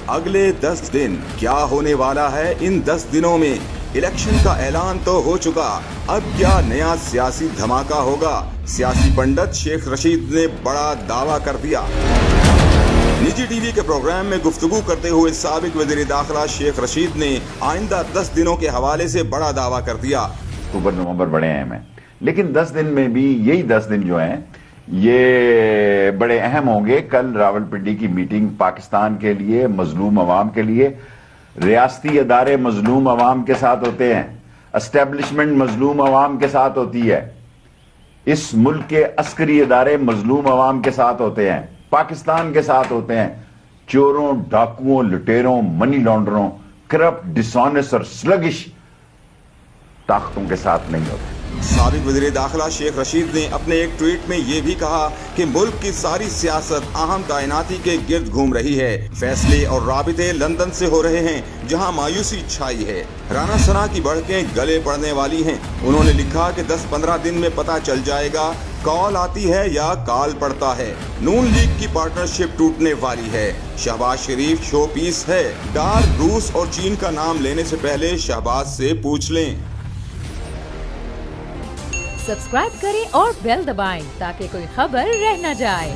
अगले 10 दिन क्या होने वाला है इन 10 दिनों में? इलेक्शन का ऐलान तो हो चुका, अब क्या नया सियासी धमाका होगा? सियासी पंडित शेख रशीद ने बड़ा दावा कर दिया। निजी टीवी के प्रोग्राम में गुफ्तगू करते हुए साबिक वज़ीर दाखिला शेख रशीद ने आइंदा 10 दिनों के हवाले से बड़ा दावा कर दिया। अक्टूबर नवंबर बड़े अहम हैं, लेकिन 10 दिन में भी यही 10 दिन जो हैं ये बड़े अहम होंगे। कल रावलपिंडी की मीटिंग पाकिस्तान के लिए, मजलूम अवाम के लिए, रियासती अदारे मजलूम अवाम के साथ होते हैं, एस्टेब्लिशमेंट मजलूम अवाम के साथ होती है, इस मुल्क के अस्करी अदारे मजलूम अवाम के साथ होते हैं, पाकिस्तान के साथ होते हैं, चोरों, डाकुओं, लुटेरों, मनी लॉन्डरों, करप्ट, डिसऑनेस्ट और स्लगिश ताकतों के साथ नहीं होते। साबिक वज़ीर दाखिला शेख रशीद ने अपने एक ट्वीट में ये भी कहा कि मुल्क की सारी सियासत अहम तैनाती के गिर्द घूम रही है। फैसले और राबिते लंदन से हो रहे हैं, जहां मायूसी छाई है। राना सना की भड़कें गले पड़ने वाली हैं। उन्होंने लिखा कि 10-15 दिन में पता चल जाएगा कॉल आती है या काल पड़ता है। नून लीग की पार्टनरशिप टूटने वाली है। शहबाज शरीफ शो पीस है। डार, रूस और चीन का नाम लेने से पहले शहबाज से पूछ लें। सब्सक्राइब करें और बेल दबाएं ताकि कोई खबर रह न जाए।